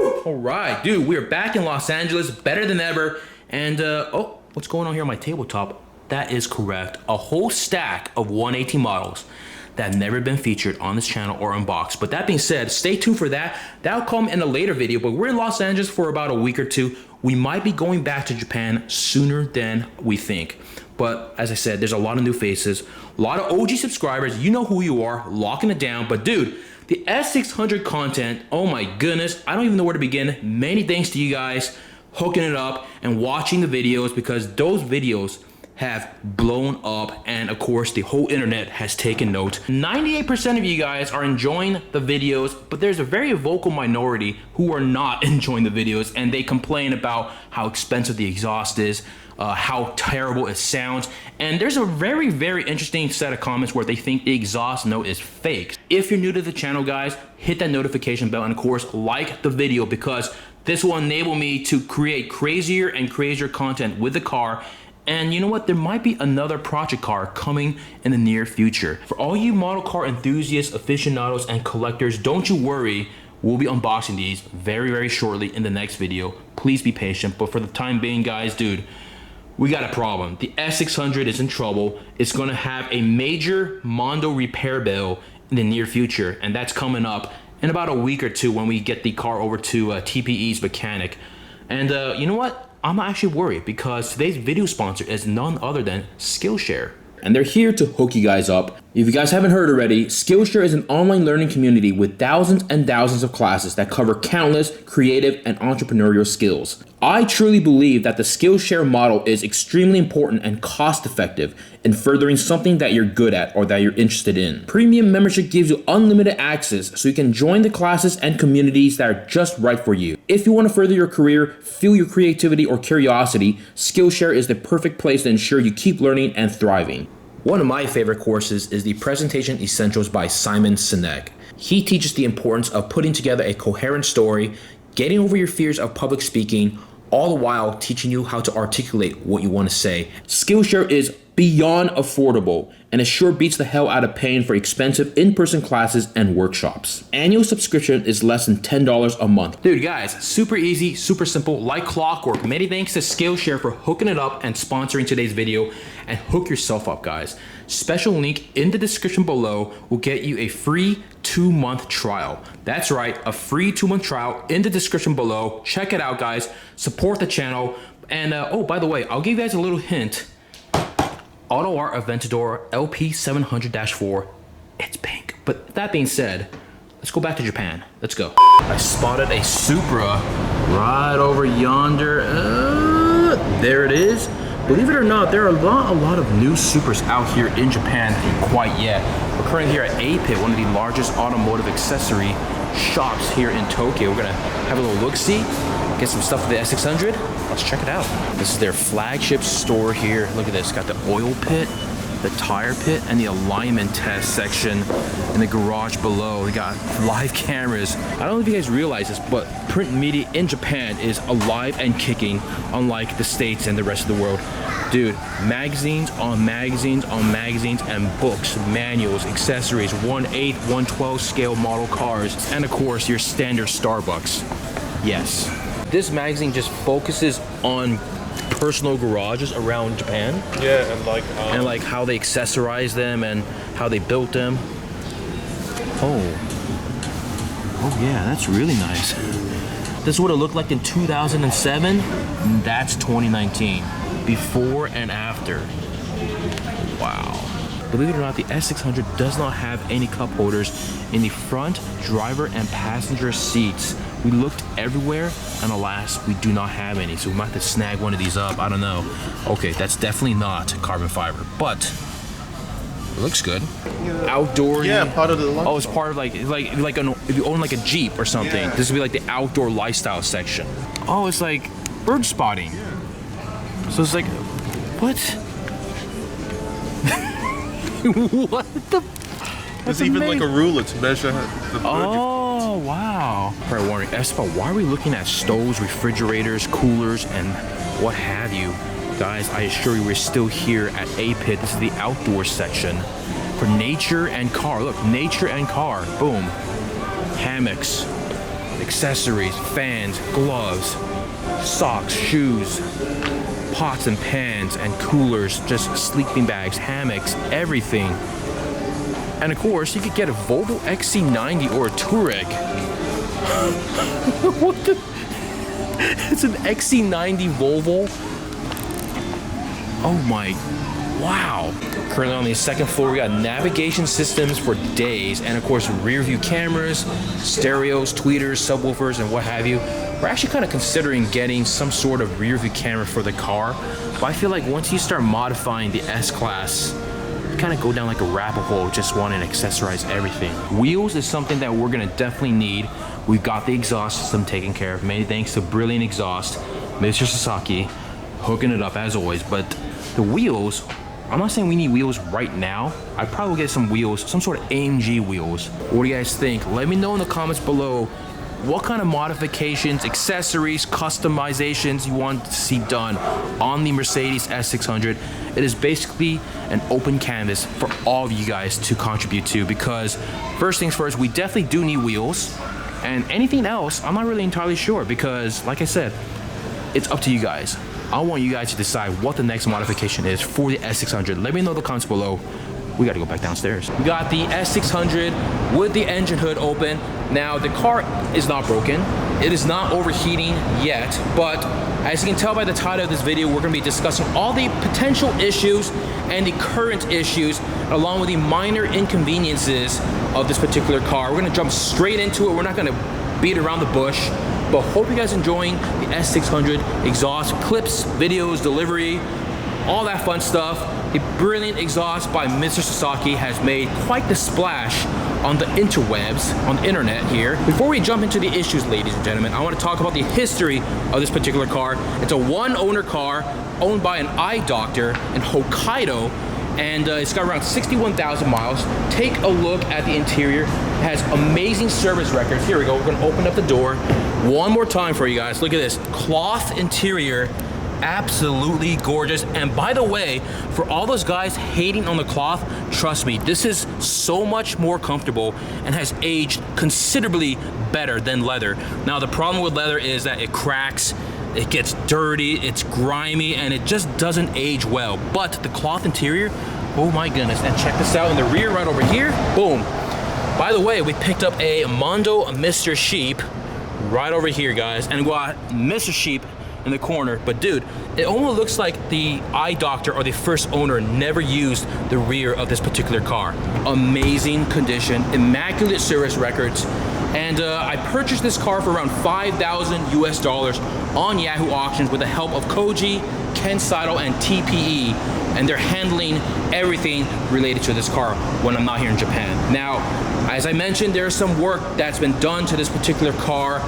All right, dude, we're back in Los Angeles, better than ever. And, oh, what's going on here on my tabletop? That is correct. A whole stack of 118 models that have never been featured on this channel or unboxed. But that being said, stay tuned for that. That'll come in a later video, but we're in Los Angeles for about a week or two. We might be going back to Japan sooner than we think. But as I said, there's a lot of new faces, a lot of OG subscribers. You know who you are, locking it down. But dude, the S600 content, oh my goodness, I don't even know where to begin. Many thanks to you guys hooking it up and watching the videos, because those videos have blown up, and of course the whole internet has taken note. 98% of you guys are enjoying the videos, but there's a very vocal minority who are not enjoying the videos, and they complain about how expensive the exhaust is, how terrible it sounds, and there's a very, very interesting set of comments where they think the exhaust note is fake. If you're new to the channel, guys, hit that notification bell, and of course like the video, because this will enable me to create crazier and crazier content with the car. And you know what? There might be another project car coming in the near future. For all you model car enthusiasts, aficionados, and collectors, don't you worry. We'll be unboxing these very, very shortly in the next video. Please be patient. But for the time being, guys, dude, we got a problem. The S600 is in trouble. It's going to have a major Mondo repair bill in the near future. And that's coming up in about a week or two when we get the car over to TPE's mechanic. And you know what? I'm not actually worried, because today's video sponsor is none other than Skillshare. And they're here to hook you guys up. If you guys haven't heard already, Skillshare is an online learning community with thousands and thousands of classes that cover countless creative and entrepreneurial skills. I truly believe that the Skillshare model is extremely important and cost effective in furthering something that you're good at or that you're interested in. Premium membership gives you unlimited access, so you can join the classes and communities that are just right for you. If you want to further your career, fuel your creativity or curiosity, Skillshare is the perfect place to ensure you keep learning and thriving. One of my favorite courses is the Presentation Essentials by Simon Sinek. He teaches the importance of putting together a coherent story, getting over your fears of public speaking, all the while teaching you how to articulate what you want to say. Skillshare is beyond affordable, and it sure beats the hell out of paying for expensive in-person classes and workshops. Annual subscription is less than $10 a month. Dude, guys, super easy, super simple, like clockwork. Many thanks to Skillshare for hooking it up and sponsoring today's video. And hook yourself up, guys. Special link in the description below will get you a free 2-month trial. That's right, a free 2-month trial in the description below. Check it out, guys. Support the channel. And oh, by the way, I'll give you guys a little hint. Auto Art Aventador LP700-4, it's pink. But that being said, let's go back to Japan. Let's go. I spotted a Supra right over yonder. There it is. Believe it or not, there are a lot of new Supras out here in Japan quite yet. We're currently here at A-Pit, one of the largest automotive accessory shops here in Tokyo. We're gonna have a little look-see, get some stuff for the S600. Let's check it out. This is their flagship store here. Look at this, got the oil pit, the tire pit, and the alignment test section in the garage below. We got live cameras. I don't know if you guys realize this, but print media in Japan is alive and kicking, unlike the States and the rest of the world. Dude, magazines on magazines on magazines, and books, manuals, accessories, 1/8, 1/12 scale model cars, and of course your standard Starbucks. Yes. This magazine just focuses on personal garages around Japan. Yeah, and like how they accessorize them and how they built them. Oh yeah, that's really nice. This is what it looked like in 2007. That's 2019. Before and after. Wow. Believe it or not, the S600 does not have any cup holders in the front driver and passenger seats. We looked everywhere, and alas, we do not have any. So we might have to snag one of these up. I don't know. Okay, that's definitely not carbon fiber, but it looks good. Yeah. Outdoor. Yeah, part of the lifestyle. Oh, it's part of like if you own like a Jeep or something. Yeah. This would be like the outdoor lifestyle section. Oh, it's like bird spotting. Yeah. So it's like, what? What the? There's even amazing. Like a ruler to measure the bird. Oh, wow. All right, warning. effspot, why are we looking at stoves, refrigerators, coolers, and what have you? Guys, I assure you we're still here at A-Pit. This is the outdoor section for nature and car. Look, nature and car. Boom. Hammocks. accessories, fans, gloves, socks, shoes, pots and pans and coolers, just sleeping bags, hammocks, everything. And of course, you could get a Volvo XC90 or a Touareg. What the? It's an XC90 Volvo. Oh my, wow. Currently on the second floor, we got navigation systems for days, and of course rear view cameras, stereos, tweeters, subwoofers, and what have you. We're actually kind of considering getting some sort of rear view camera for the car, but I feel like once you start modifying the S-Class, you kind of go down like a rabbit hole just wanting to accessorize everything. Wheels is something that we're gonna definitely need. We've got the exhaust system taken care of, many thanks to Brilliant Exhaust, Mr. Sasaki, hooking it up as always. But the wheels, I'm not saying we need wheels right now. I'd probably get some wheels, some sort of AMG wheels. What do you guys think? Let me know in the comments below what kind of modifications, accessories, customizations you want to see done on the Mercedes S600. It is basically an open canvas for all of you guys to contribute to, because first things first, we definitely do need wheels, and anything else, I'm not really entirely sure, because like I said, it's up to you guys. I want you guys to decide what the next modification is for the S600. Let me know in the comments below. We gotta go back downstairs. We got the S600 with the engine hood open. Now, the car is not broken. It is not overheating yet, but as you can tell by the title of this video, we're gonna be discussing all the potential issues and the current issues, along with the minor inconveniences of this particular car. We're gonna jump straight into it. We're not gonna beat around the bush, but hope you guys enjoying the S600 exhaust clips, videos, delivery, all that fun stuff. The Brilliant Exhaust by Mr. Sasaki has made quite the splash on the interwebs, on the internet here. Before we jump into the issues, ladies and gentlemen, I want to talk about the history of this particular car. It's a one-owner car owned by an eye doctor in Hokkaido, and it's got around 61,000 miles. Take a look at the interior. It has amazing service records. Here we go. We're going to open up the door one more time for you guys. Look at this cloth interior. Absolutely gorgeous. And by the way, for all those guys hating on the cloth, trust me, this is so much more comfortable and has aged considerably better than leather. Now, the problem with leather is that it cracks, it gets dirty, it's grimy, and it just doesn't age well. But the cloth interior, oh my goodness. And check this out in the rear right over here. Boom. By the way, we picked up a Mondo Mr. Sheep right over here, guys, and we got Mr. Sheep in the corner. But dude, it almost looks like the eye doctor or the first owner never used the rear of this particular car. Amazing condition, immaculate service records. And I purchased this car for around $5,000 US on Yahoo Auctions with the help of Koji, Ken Saito, and TPE. And they're handling everything related to this car when I'm not here in Japan. Now, as I mentioned, there's some work that's been done to this particular car.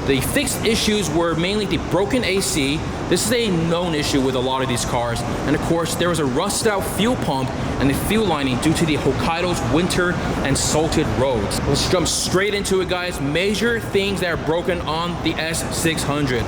The fixed issues were mainly the broken AC. This is a known issue with a lot of these cars. And of course, there was a rusted out fuel pump and the fuel lining due to the Hokkaido's winter and salted roads. Let's jump straight into it, guys. Major things that are broken on the S600.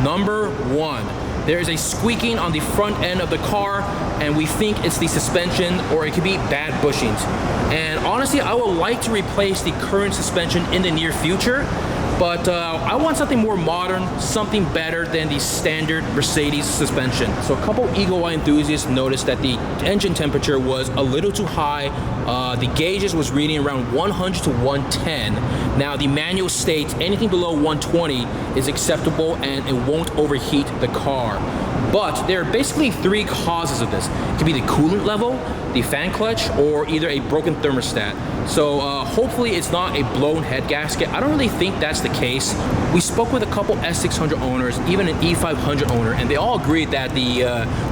Number one, there is a squeaking on the front end of the car, and we think it's the suspension, or it could be bad bushings. And honestly, I would like to replace the current suspension in the near future, but I want something more modern, something better than the standard Mercedes suspension. So a couple eagle eye enthusiasts noticed that the engine temperature was a little too high. The gauges was reading around 100 to 110. Now the manual states anything below 120 is acceptable and it won't overheat the car. But there are basically three causes of this. It could be the coolant level, the fan clutch, or either a broken thermostat. So hopefully it's not a blown head gasket. I don't really think that's the case. We spoke with a couple S600 owners, even an E500 owner, and they all agreed that the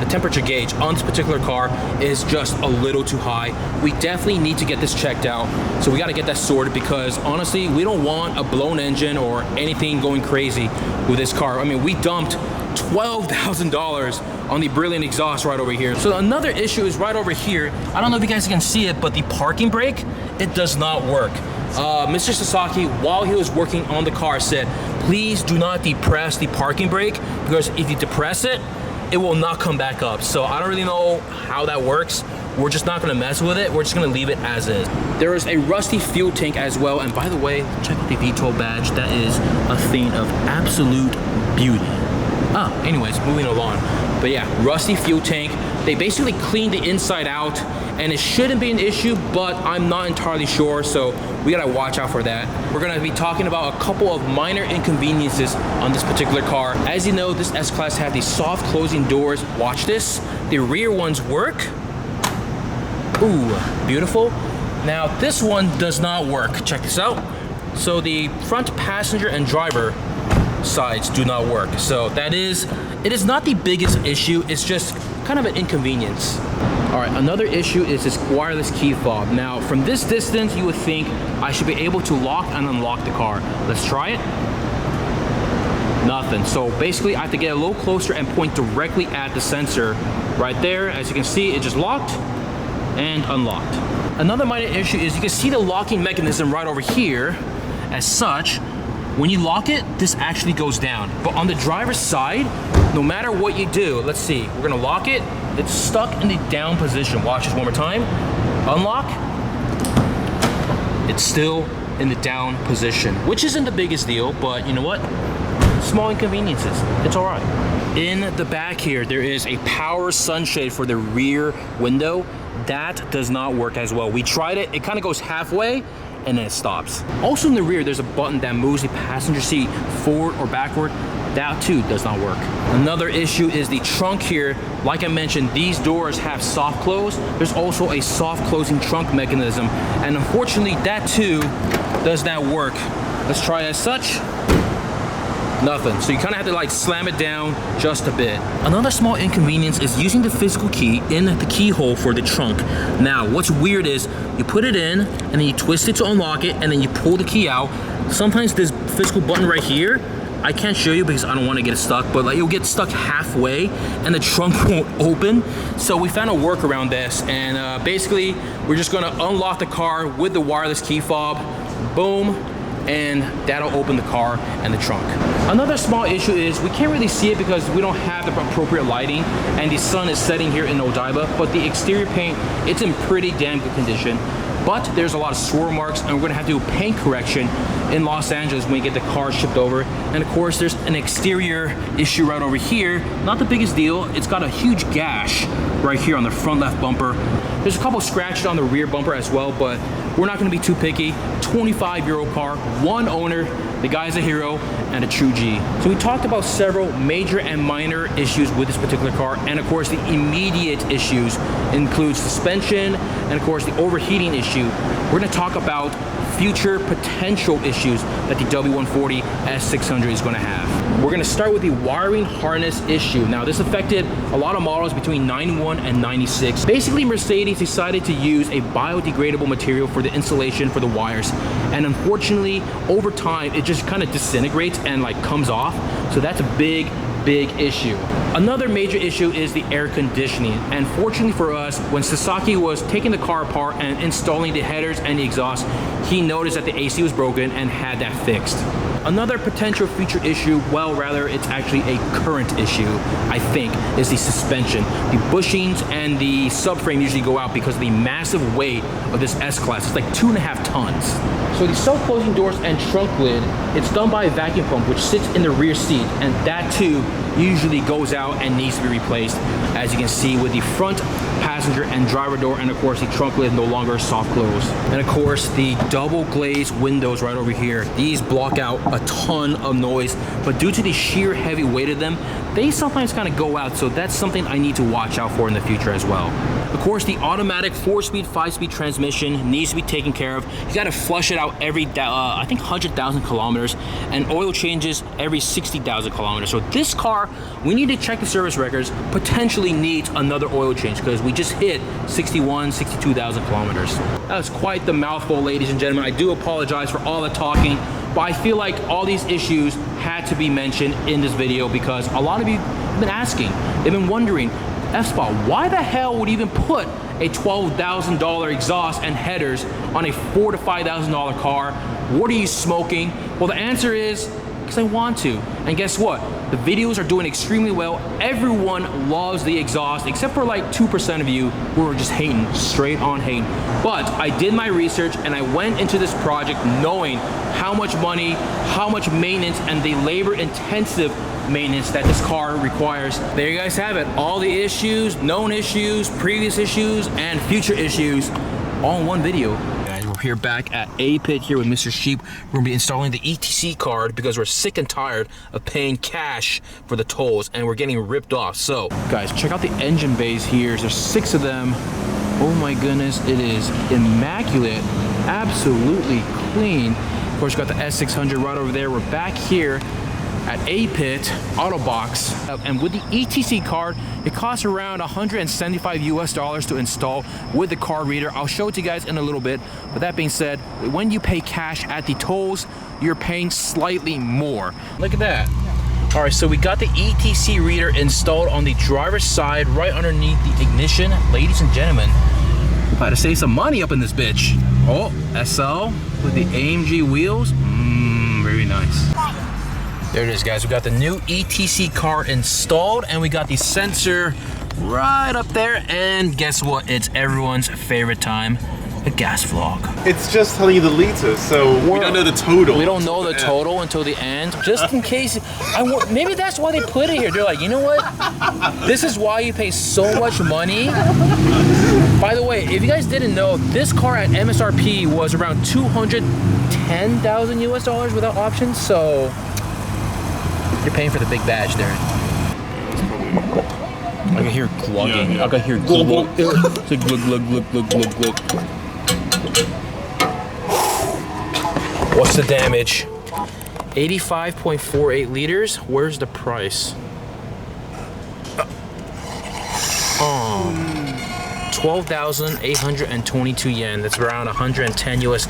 temperature gauge on this particular car is just a little too high. We definitely need to get this checked out. So we got to get that sorted, because honestly, we don't want a blown engine or anything going crazy with this car. I mean, we dumped $12,000 on the Brilliant Exhaust right over here. So another issue is right over here. I don't know if you guys can see it, but the parking brake, it does not work. Mr. Sasaki, while he was working on the car, said, please do not depress the parking brake, because if you depress it, it will not come back up. So I don't really know how that works. we're just not gonna mess with it. We're just gonna leave it as is. There is a rusty fuel tank as well. And by the way, check out the V12 badge. That is a thing of absolute beauty. Anyways, moving along. But yeah, rusty fuel tank. They basically cleaned the inside out, and it shouldn't be an issue, but I'm not entirely sure, so we gotta watch out for that. We're gonna be talking about a couple of minor inconveniences on this particular car. As you know, this S-Class had these soft closing doors. Watch this. The rear ones work. Ooh, beautiful. Now, this one does not work. Check this out. So the front passenger and driver sides do not work. So it is not the biggest issue. It's just kind of an inconvenience. All right, another issue is this wireless key fob. Now, from this distance, you would think I should be able to lock and unlock the car. Let's try it. Nothing. So basically, I have to get a little closer and point directly at the sensor. Right there, as you can see, it just locked and unlocked. Another minor issue is you can see the locking mechanism right over here. As such, when you lock it, this actually goes down. But on the driver's side, no matter what you do, let's see, we're gonna lock it. It's stuck in the down position. Watch this one more time. Unlock. It's still in the down position, which isn't the biggest deal, but you know what? Small inconveniences. It's all right. In the back here, there is a power sunshade for the rear window. That does not work as well. We tried it. It kind of goes halfway, and then it stops. Also in the rear, there's a button that moves the passenger seat forward or backward. That too does not work. Another issue is the trunk here. Like I mentioned, these doors have soft close. There's also a soft closing trunk mechanism. And unfortunately, that too does not work. Let's try as such. Nothing. So you kind of have to like slam it down just a bit. Another small inconvenience is using the physical key in the keyhole for the trunk. Now, what's weird is you put it in and then you twist it to unlock it and then you pull the key out. Sometimes this physical button right here, I can't show you because I don't want to get it stuck, but like you'll get stuck halfway and the trunk won't open. So we found a work around this, and basically we're just gonna unlock the car with the wireless key fob. Boom. And that'll open the car and the trunk. Another small issue is we can't really see it because we don't have the appropriate lighting and the sun is setting here in Odaiba, but the exterior paint, it's in pretty damn good condition. But there's a lot of swirl marks, and we're gonna have to do paint correction in Los Angeles when we get the car shipped over. And of course, there's an exterior issue right over here. Not the biggest deal. It's got a huge gash right here on the front left bumper. There's a couple scratches on the rear bumper as well, but we're not gonna be too picky. 25-year-old car, one owner, the guy's a hero and a true G. So we talked about several major and minor issues with this particular car, and of course the immediate issues include suspension and of course the overheating issue. We're gonna talk about future potential issues that the W140 S600 is gonna have. We're gonna start with the wiring harness issue. Now this affected a lot of models between 91 and 96. Basically, Mercedes decided to use a biodegradable material for the insulation for the wires, and unfortunately over time it just kind of disintegrates and like comes off. So that's a big issue. Another major issue is the air conditioning, and fortunately for us, when Sasaki was taking the car apart and installing the headers and the exhaust, he noticed that the AC was broken and had that fixed. Another potential future issue, well rather it's actually a current issue, I think, is the suspension. The bushings and the subframe usually go out because of the massive weight of this S-Class. It's like 2.5 tons. So the self-closing doors and trunk lid, it's done by a vacuum pump which sits in the rear seat, and that too usually goes out and needs to be replaced, as you can see with the front passenger and driver door, and of course the trunk lid no longer soft close. And of course the double glazed windows right over here, these block out a ton of noise, but due to the sheer heavy weight of them, they sometimes kind of go out, so that's something I need to watch out for in the future as well. Of course, the automatic 4-speed, 5-speed transmission needs to be taken care of. You got to flush it out every, I think 100,000 kilometers, and oil changes every 60,000 kilometers. So this car, we need to check the service records, potentially needs another oil change because we just hit 62,000 kilometers. That was quite the mouthful, ladies and gentlemen. I do apologize for all the talking, but I feel like all these issues had to be mentioned in this video because a lot of you have been asking, they've been wondering, effspot, why the hell would you even put a $12,000 exhaust and headers on a $4,000 to $5,000 car? What are you smoking? Well, the answer is because I want to. And guess what? The videos are doing extremely well. Everyone loves the exhaust, except for like 2% of you who are just hating, straight on hating. But I did my research and I went into this project knowing how much money, how much maintenance, and the labor-intensive maintenance that this car requires. There you guys have it. All the issues, known issues, previous issues, and future issues all in one video. Guys, we're here back at A-Pit here with Mr. Sheep. We're gonna be installing the ETC card because we're sick and tired of paying cash for the tolls and we're getting ripped off. So, guys, check out the engine bays here. There's 6 of them. Oh my goodness, it is immaculate, absolutely clean. Of course, you got the S600 right over there. We're back here at A-Pit Auto Box, and with the ETC card, it costs around $175 US to install with the card reader. I'll show it to you guys in a little bit. But that being said, when you pay cash at the tolls, you're paying slightly more. Look at that. All right, so we got the ETC reader installed on the driver's side, right underneath the ignition. Ladies and gentlemen, about to save some money up in this bitch. Oh, SL with the AMG wheels. Very nice. There it is, guys. We got the new ETC card installed and we got the sensor right up there. And guess what? It's everyone's favorite time, the gas vlog. It's just telling you the liters, so we don't know the total. We don't know the total until the end, just in case. Maybe that's why they put it here. They're like, you know what? This is why you pay so much money. By the way, if you guys didn't know, this car at MSRP was around $210,000 US without options. So you're paying for the big badge there. I can hear glugging. Yeah. I can hear glug. It's like glug, glug, glug, glug, glug, glug. What's the damage? 85.48 liters. Where's the price? 12,822 yen. That's around 110 US.